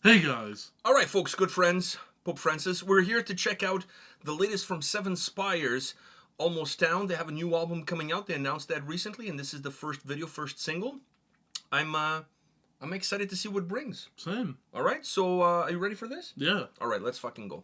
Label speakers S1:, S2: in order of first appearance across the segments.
S1: Hey guys.
S2: Alright folks, good friends, Pope Francis, we're here to check out the latest from Spires, Almosttown. They have a new album coming out. They announced that recently, and this is the first video, first single. I'm excited to see what it brings.
S1: Same.
S2: Alright, so are you ready for this?
S1: Yeah.
S2: Alright, let's fucking go.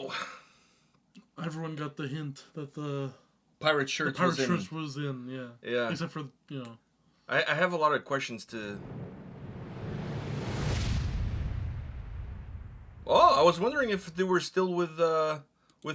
S2: Wow.
S1: Everyone got the hint that the
S2: Pirate Shirts was in.
S1: was in, yeah.
S2: Yeah.
S1: Except for, you know.
S2: I have a lot of questions to... Oh, I was wondering if they were still with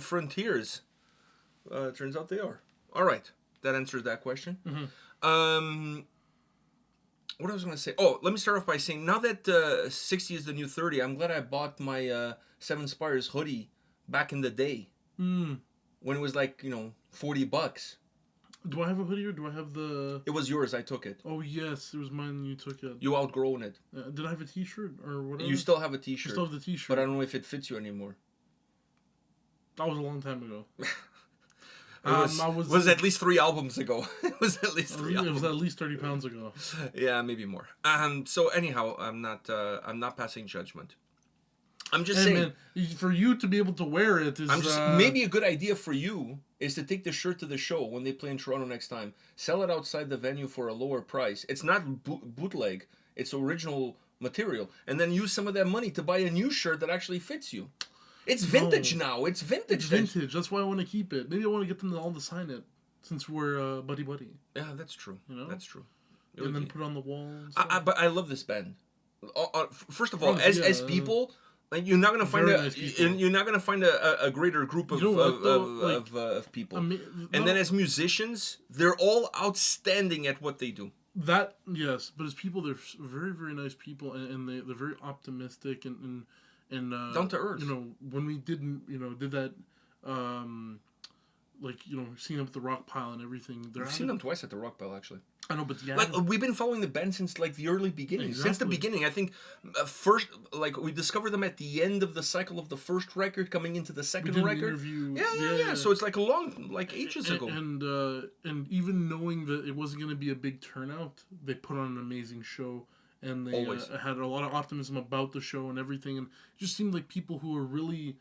S2: Frontiers. Turns out they are. All right. That answers that question.
S1: Mm-hmm.
S2: What I was going to say... Oh, let me start off by saying, now that 60 is the new 30, I'm glad I bought my 7 Spires hoodie back in the day.
S1: Mm.
S2: When it was like, $40.
S1: Do I have a hoodie or do I have the...
S2: It was yours. I took it.
S1: Oh, yes. It was mine. You took it.
S2: You outgrown it.
S1: Did I have a t-shirt or whatever?
S2: You still have a t-shirt.
S1: I still have the t-shirt.
S2: But I don't know if it fits you anymore.
S1: That was a long time ago.
S2: It was at least 3 albums ago. It was at least 3 albums.
S1: It was at least 30 pounds ago.
S2: Yeah, maybe more. So anyhow, I'm not passing judgment. I'm just saying,
S1: man, for you to be able to wear it is...
S2: maybe a good idea for you is to take the shirt to the show when they play in Toronto next time. Sell it outside the venue for a lower price. It's not bootleg. It's original material. And then use some of that money to buy a new shirt that actually fits you. It's vintage now. It's vintage.
S1: It's vintage. That's why I want to keep it. Maybe I want to get them all to sign it since we're buddy-buddy.
S2: Yeah, that's true. That's true.
S1: And then put it on the wall.
S2: But I love this band. First of all, as people... Like you're not gonna find a greater group of people. And then as musicians, they're all outstanding at what they do.
S1: That yes, but as people, they're very very nice people, and they're very optimistic and
S2: down to earth.
S1: When we did that. Seeing them at the Rock Pile and everything.
S2: We've seen them twice at the Rock Pile, actually.
S1: I know, but yeah,
S2: we've been following the band since the early beginning. Exactly. Since the beginning, I think first we discovered them at the end of the cycle of the first record, coming into the second record. Yeah. So it's like a long, ages ago.
S1: And even knowing that it wasn't going to be a big turnout, they put on an amazing show, and they had a lot of optimism about the show and everything, and it just seemed like people who were really,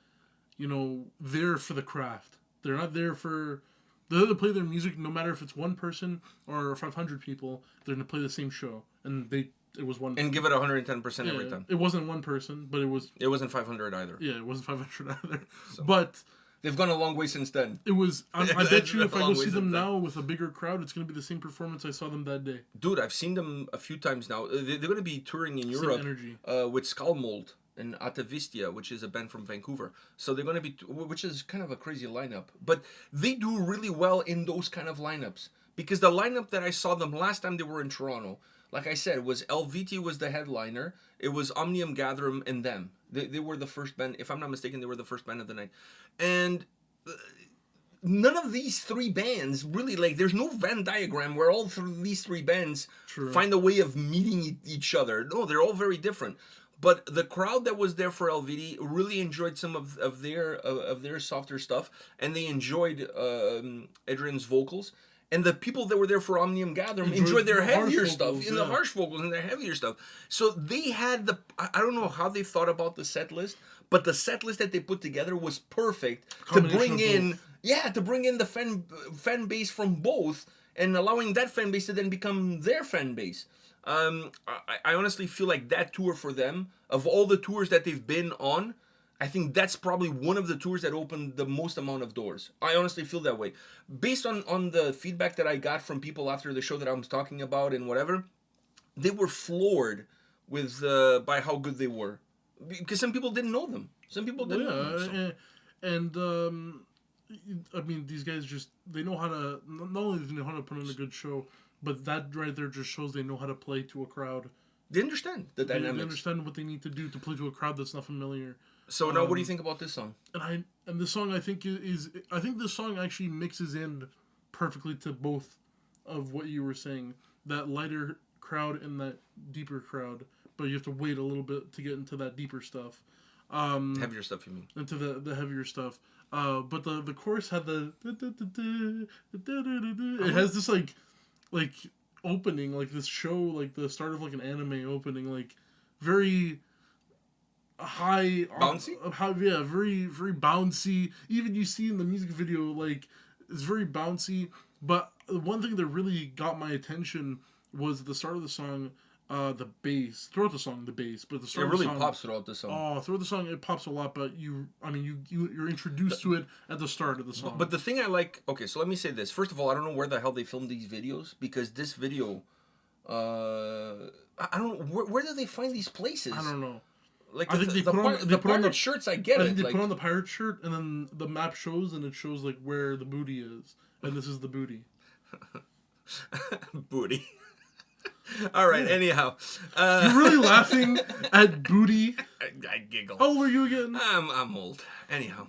S1: there for the craft. They're not there for... They're there to play their music, no matter if it's one person or 500 people. They're going to play the same show. And it was one...
S2: And give it 110% every time.
S1: It wasn't one person, but it was...
S2: It wasn't 500 either.
S1: Yeah, it wasn't 500 either. So, but...
S2: They've gone a long way since then.
S1: It was... I bet you if I go see them now with a bigger crowd, it's going to be the same performance I saw them that day.
S2: Dude, I've seen them a few times now. They're going to be touring in Europe with Skullmold and Atavistia, which is a band from Vancouver. So they're going to be, which is kind of a crazy lineup. But they do really well in those kind of lineups. Because the lineup that I saw them last time they were in Toronto, like I said, was LVT was the headliner. It was Omnium Gatherum and them. They were the first band, if I'm not mistaken, they were the first band of the night. And none of these 3 bands really, there's no Venn diagram where all these 3 bands find a way of meeting each other. No, they're all very different. But the crowd that was there for LVD really enjoyed some of their softer stuff, and they enjoyed Adrian's vocals. And the people that were there for Omnium Gatherum enjoyed their heavier stuff, the harsh vocals and their heavier stuff. So they had I don't know how they thought about the set list, but the set list that they put together was perfect to bring in the fan base from both, and allowing that fan base to then become their fan base. I honestly feel like that tour for them, of all the tours that they've been on, I think that's probably one of the tours that opened the most amount of doors. I honestly feel that way. Based on the feedback that I got from people after the show that I was talking about and whatever, they were floored with by how good they were. Because some people didn't know them. Some people didn't know them.
S1: So. I mean, these guys they know how to, not only do they know how to put on a good show, but that right there just shows they know how to play to a crowd.
S2: They understand the dynamics.
S1: They understand what they need to do to play to a crowd that's not familiar.
S2: So now, what do you think about this song?
S1: And this song, I think this song actually mixes in perfectly to both of what you were saying. That lighter crowd and that deeper crowd, but you have to wait a little bit to get into that deeper stuff.
S2: Heavier stuff, you mean?
S1: Into the heavier stuff. But the chorus had it has this like opening, like this show, like the start of like an anime opening, like very high
S2: bouncy.
S1: Very very bouncy. Even you see in the music video, like it's very bouncy. But the one thing that really got my attention was at the start of the song. The bass throughout the song, the bass, but the start
S2: It really
S1: of the song,
S2: pops throughout the song.
S1: Oh, throughout the song it pops a lot, but you're introduced to it at the start of the song.
S2: But the thing I like, okay, so let me say this. First of all, I don't know where the hell they filmed these videos, because this video, I don't know where do they find these places.
S1: I don't know.
S2: Like
S1: I think they put on
S2: the pirate shirts. I get
S1: I
S2: it.
S1: think they
S2: like,
S1: put on the pirate shirt, and then the map shows, and it shows like where the booty is, and this is the booty.
S2: Booty. All right. Yeah. Anyhow,
S1: you're really laughing at booty.
S2: I giggle.
S1: How old are you again?
S2: I'm old. Anyhow,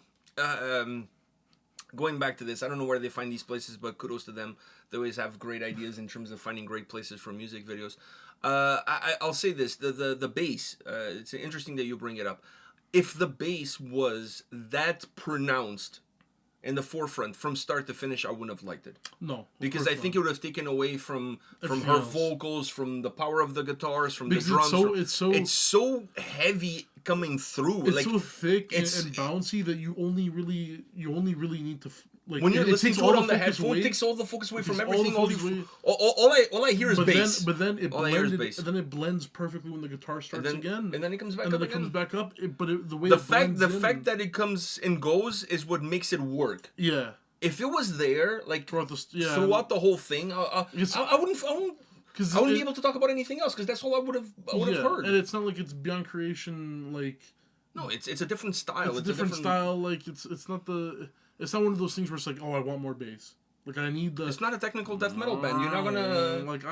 S2: going back to this, I don't know where they find these places, but kudos to them. They always have great ideas in terms of finding great places for music videos. I'll say this: the bass. It's interesting that you bring it up. If the bass was that pronounced in the forefront from start to finish, I wouldn't have liked it.
S1: No,
S2: because I think it would have taken away from her vocals, from the power of the guitars, from because the drums. It's so heavy coming through.
S1: It's like, so thick and bouncy that you only really need to. Like,
S2: when you're listening to it on the headphone, it takes all the focus away from everything. All I hear is bass.
S1: But then it blends perfectly when the guitar starts again.
S2: And then it comes back
S1: up.
S2: And then
S1: it comes back up.
S2: The fact that it comes and goes is what makes it work.
S1: Yeah.
S2: If it was there, like throughout the whole thing, I wouldn't be able to talk about anything else, because that's all I would have heard.
S1: And it's not like it's beyond creation. Like,
S2: no, it's a different style.
S1: It's a different style. Like it's not one of those things where it's like, oh, I want more bass. Like, I need the.
S2: It's not a technical death metal band. You're not gonna
S1: like.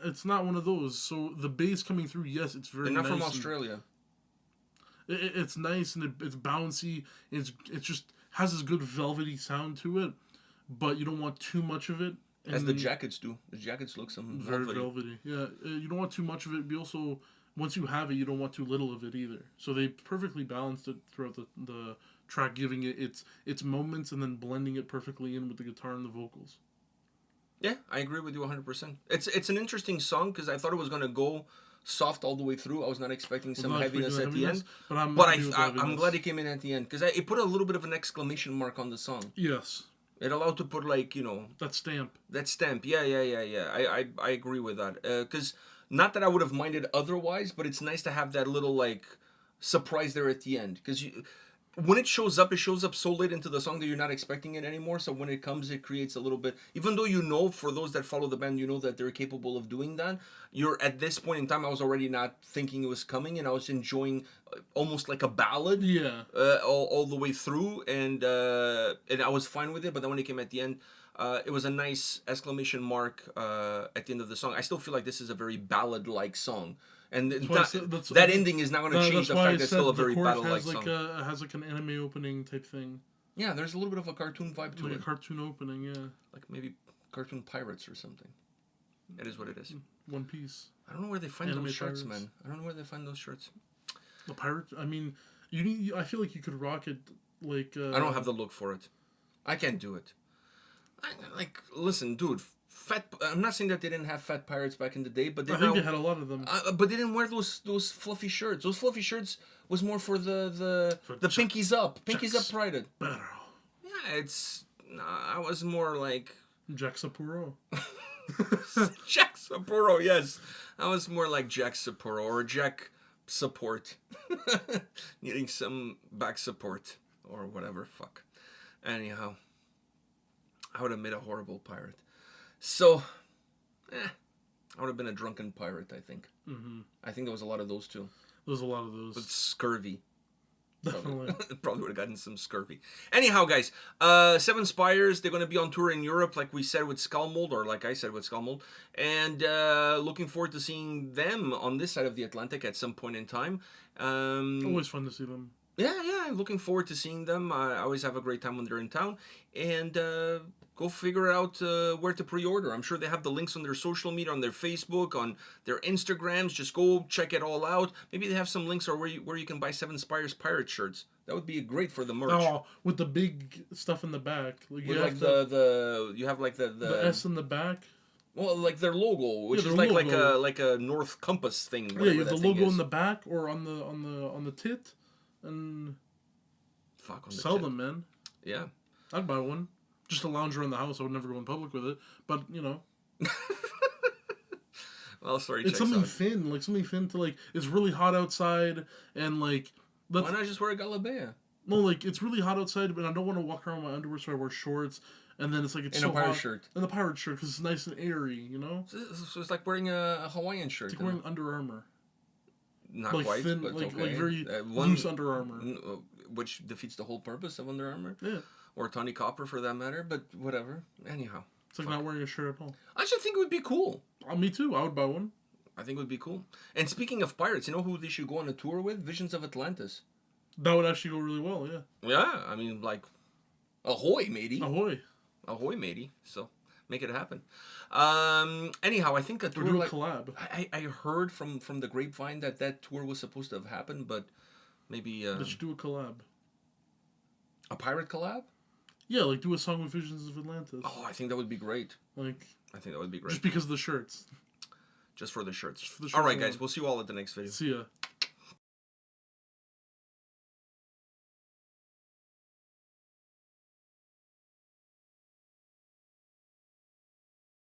S1: It's not one of those. So the bass coming through, yes, it's very.
S2: They're not
S1: nice
S2: from Australia.
S1: It's nice and it's bouncy. It just has this good velvety sound to it, but you don't want too much of it.
S2: As the jackets do. The jackets look
S1: very velvety. Yeah, you don't want too much of it. But also, once you have it, you don't want too little of it either. So they perfectly balanced it throughout the track, giving it its moments and then blending it perfectly in with the guitar and the vocals.
S2: Yeah, I agree with you 100%. It's an interesting song, because I thought it was going to go soft all the way through. I was not expecting some heaviness at the end. But I'm glad it came in at the end, because it put a little bit of an exclamation mark on the song.
S1: Yes.
S2: It allowed to put, like,
S1: that stamp.
S2: Yeah. I agree with that. Because not that I would have minded otherwise, but it's nice to have that little, like, surprise there at the end. Because when it shows up so late into the song that you're not expecting it anymore. So when it comes, it creates a little bit. Even though for those that follow the band, that they're capable of doing that. You're at this point in time, I was already not thinking it was coming, and I was enjoying almost like a ballad.
S1: Yeah.
S2: All the way through, and I was fine with it. But then when it came at the end, it was a nice exclamation mark at the end of the song. I still feel like this is a very ballad-like song. And that ending is not going to change the fact that it's still a very battle-like song.
S1: It has like an anime opening type thing.
S2: Yeah, there's a little bit of a cartoon vibe to it.
S1: Like a cartoon opening, yeah.
S2: Like maybe cartoon pirates or something. It is what it is.
S1: One Piece.
S2: I don't know where they find those shirts, man. I don't know where they find those shirts.
S1: The pirate. I mean, I feel like you could rock it like.
S2: I don't have the look for it. I can't do it. Listen, dude. I'm not saying that they didn't have fat pirates back in the day, but
S1: I think they had a lot of them.
S2: But they didn't wear those fluffy shirts. Those fluffy shirts was more for the pinkies up prided.
S1: Better.
S2: Yeah, I was more like
S1: Jack Sapuro.
S2: Jack Sapuro, yes. I was more like Jack Sapuro or Jack Support, needing some back support or whatever. Fuck. Anyhow, I would have made a horrible pirate. So, I would have been a drunken pirate, I think. Mm-hmm. I think there was a lot of those, too.
S1: There was a lot of those.
S2: With scurvy.
S1: Definitely.
S2: Probably would have gotten some scurvy. Anyhow, guys, Seven Spires, they're going to be on tour in Europe, like we said with Skullmold, or like I said with Skullmold. And looking forward to seeing them on this side of the Atlantic at some point in time.
S1: Always fun to see them.
S2: Yeah, looking forward to seeing them. I always have a great time when they're in town. And go figure out where to pre-order. I'm sure they have the links on their social media, on their Facebook, on their Instagrams. Just go check it all out. Maybe they have some links or where you can buy Seven Spires pirate shirts. That would be great for the merch.
S1: Oh, with the big stuff in the back.
S2: Like you have the
S1: S in the back.
S2: Well, like their logo, which is like a North Compass thing.
S1: Yeah, you have the logo in the back or on the tit, and sell them, man.
S2: Yeah,
S1: I'd buy one. Just a lounge around the house. I would never go in public with it, but
S2: Well, story
S1: It's
S2: checks
S1: something
S2: out.
S1: thin, like something thin to like. It's really hot outside, and like.
S2: Why not just wear a galabea?
S1: No, like it's really hot outside, but I don't want to walk around in my underwear, so I wear shorts, and then it's like it's
S2: In
S1: so
S2: a pirate
S1: hot.
S2: shirt.
S1: And the pirate shirt because it's nice and airy, you know.
S2: So it's like wearing a Hawaiian shirt.
S1: It's like wearing Under Armour.
S2: Not
S1: Like
S2: quite,
S1: thin,
S2: but
S1: like
S2: okay.
S1: very loose Under Armour.
S2: Which defeats the whole purpose of Under Armour.
S1: Yeah.
S2: Or Tawny Copper for that matter, but whatever. Anyhow.
S1: It's like not wearing a shirt at all.
S2: I just think it would be cool.
S1: Me too. I would buy one.
S2: I think it would be cool. And speaking of pirates, you know who they should go on a tour with? Visions of Atlantis.
S1: That would actually go really well, yeah.
S2: Yeah, I mean, like, ahoy, matey.
S1: Ahoy.
S2: Ahoy, matey. So, make it happen. Anyhow, I think a tour
S1: Or do a
S2: like...
S1: collab.
S2: I heard from the grapevine that tour was supposed to have happened, but maybe...
S1: They should do a collab.
S2: A pirate collab?
S1: Yeah, like do a song with Visions of Atlantis.
S2: Oh, I think that would be great.
S1: Like,
S2: I think that would be great.
S1: just because of the shirts.
S2: Just for the shirts.
S1: For the shirts
S2: all right,
S1: alone.
S2: guys. We'll see you all at the next video.
S1: See ya.